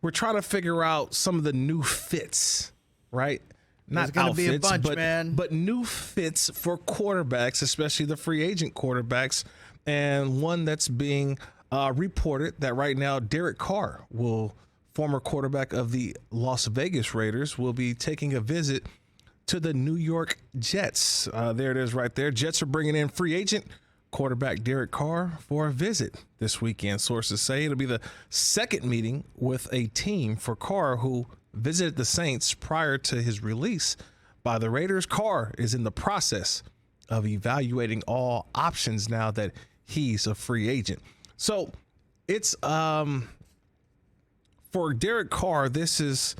we're trying to figure out some of the new fits, right? Not going to be a bunch, man. But new fits for quarterbacks, especially the free agent quarterbacks. And one that's being reported that right now, Derek Carr, former quarterback of the Las Vegas Raiders, will be taking a visit to the New York Jets. There it is right there. Jets are bringing in free agent quarterback Derek Carr for a visit this weekend. Sources say it'll be the second meeting with a team for Carr, who visited the Saints prior to his release by the Raiders. Carr is in the process of evaluating all options now that he's a free agent. So it's for Derek Carr, this is,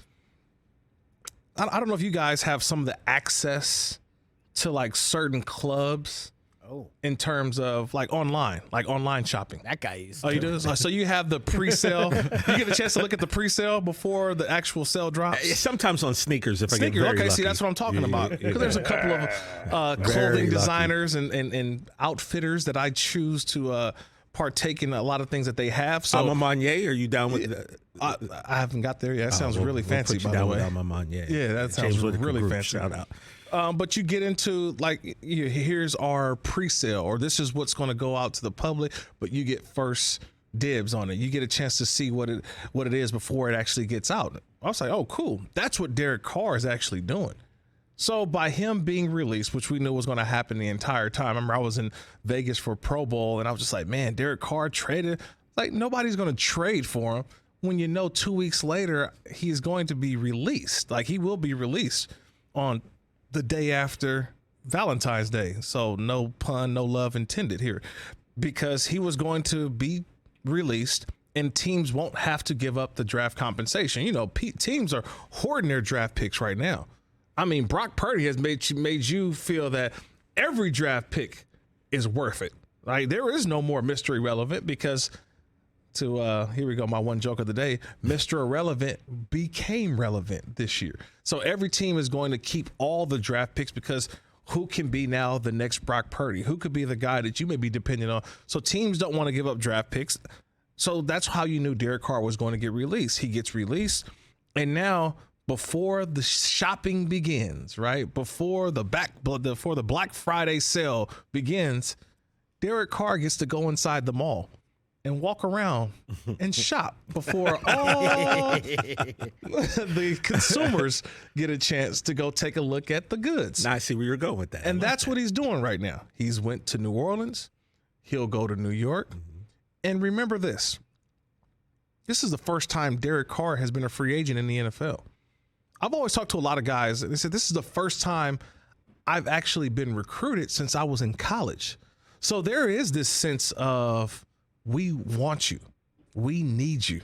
I don't know if you guys have some of the access to like certain clubs. In terms of like online shopping. That guy is. Oh, you do? So you have the pre-sale. You get a chance to look at the pre-sale before the actual sale drops? Sometimes on sneakers, if I get very okay, lucky. See, that's what I'm talking about. Because there's a couple of clothing designers and outfitters that I choose to partake in a lot of things that they have. So Alma Manier, are you down with that? I haven't got there yet. That sounds really fancy, by the way. Alma Manier. Yeah, that sounds really group, fancy. Shout out. But you get into like, here's our pre-sale, or this is what's going to go out to the public, but you get first dibs on it. You get a chance to see what it is before it actually gets out. I was like, oh, cool. That's what Derek Carr is actually doing. So by him being released, which we knew was going to happen the entire time. I remember I was in Vegas for Pro Bowl, and I was just like, man, Derek Carr traded. Like, nobody's going to trade for him when 2 weeks later he's going to be released. Like, he will be released on the day after Valentine's Day. So no pun, no love intended here, because he was going to be released and teams won't have to give up the draft compensation. Teams are hoarding their draft picks right now. I mean, Brock Purdy has made you feel that every draft pick is worth it. Like, there is no more Mr. Irrelevant, because here we go, my one joke of the day, Mr. Irrelevant became relevant this year. So every team is going to keep all the draft picks, because who can be now the next Brock Purdy? Who could be the guy that you may be dependent on? So teams don't want to give up draft picks. So that's how you knew Derek Carr was going to get released. He gets released, and now before the shopping begins, right? Before the Black Friday sale begins, Derek Carr gets to go inside the mall and walk around and shop before all the consumers get a chance to go take a look at the goods. Now I see where you're going with that. And that's what he's doing right now. He's went to New Orleans. He'll go to New York. Mm-hmm. And remember this. This is the first time Derek Carr has been a free agent in the NFL. I've always talked to a lot of guys. They said, this is the first time I've actually been recruited since I was in college. So there is this sense of, we want you, we need you,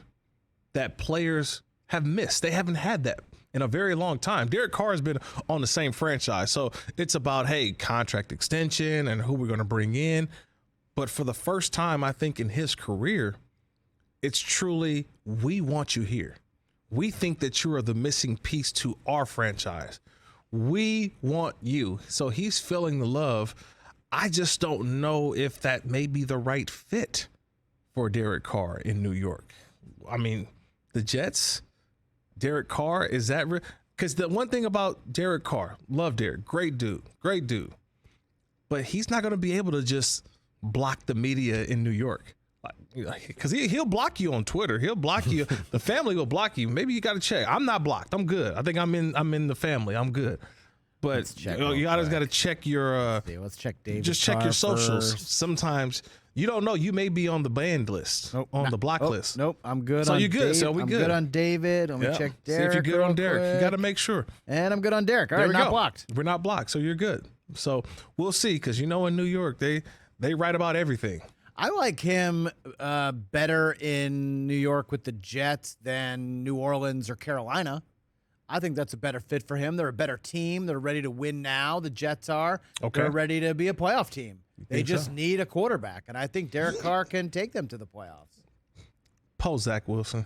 that players have missed. They haven't had that in a very long time. Derek Carr has been on the same franchise. So it's about, hey, contract extension and who we're going to bring in. But for the first time, I think, in his career, it's truly, we want you here. We think that you are the missing piece to our franchise. We want you. So he's feeling the love. I just don't know if that may be the right fit for Derek Carr in New York. I mean, the Jets, Derek Carr, is that because the one thing about Derek Carr, love Derek, great dude, but he's not going to be able to just block the media in New York, because he'll block you on Twitter. He'll block you. The family will block you. Maybe you got to check. I'm not blocked. I'm good. I think I'm in the family. I'm good. But you always got to check your. Let's check David. Just check Carr your socials. first. Sometimes you don't know. You may be on the banned list, the block list. Nope, I'm good. So on you're good. Dave. So we I'm good. good on David. Let me check Derek. See if you're good on Derek. Quick. You got to make sure. And I'm good on Derek. All There right, we not go. blocked. We're not blocked, so you're good. So we'll see, because in New York they write about everything. I like him better in New York with the Jets than New Orleans or Carolina. I think that's a better fit for him. They're a better team. They're ready to win now. The Jets are. Okay. They're ready to be a playoff team. They just so? need a quarterback, and I think Derek Carr can take them to the playoffs. Zach Wilson.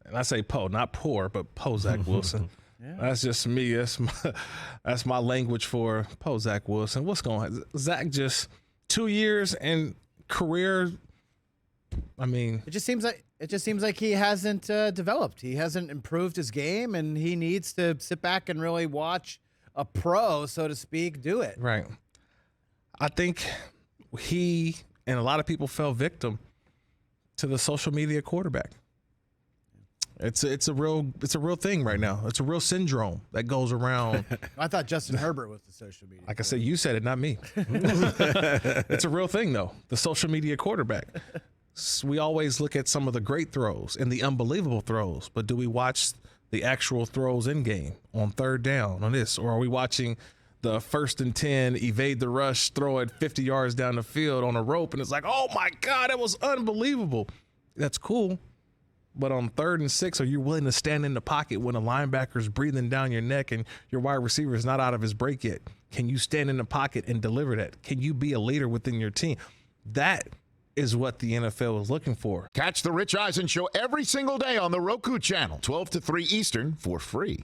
And I say not poor, but Zach Wilson. Yeah. That's just me. That's my language for Zach Wilson. What's going on? Zach just 2 years and career I mean, It just seems like he hasn't developed. He hasn't improved his game, and he needs to sit back and really watch a pro, so to speak, do it. right. I think he and a lot of people fell victim to the social media quarterback. It's a real thing right now. It's a real syndrome that goes around. I thought Justin Herbert was the social media. Like I said, you said it, not me. It's a real thing, though. The social media quarterback. We always look at some of the great throws and the unbelievable throws, but do we watch the actual throws in game on third down on this? Or are we watching the 1st and 10, evade the rush, throw it 50 yards down the field on a rope, and it's like, oh, my God, that was unbelievable. That's cool. But on 3rd and 6, are you willing to stand in the pocket when a linebacker's breathing down your neck and your wide receiver is not out of his break yet? Can you stand in the pocket and deliver that? Can you be a leader within your team? That is what the NFL is looking for. Catch the Rich Eisen Show every single day on the Roku channel, 12 to 3 Eastern, for free.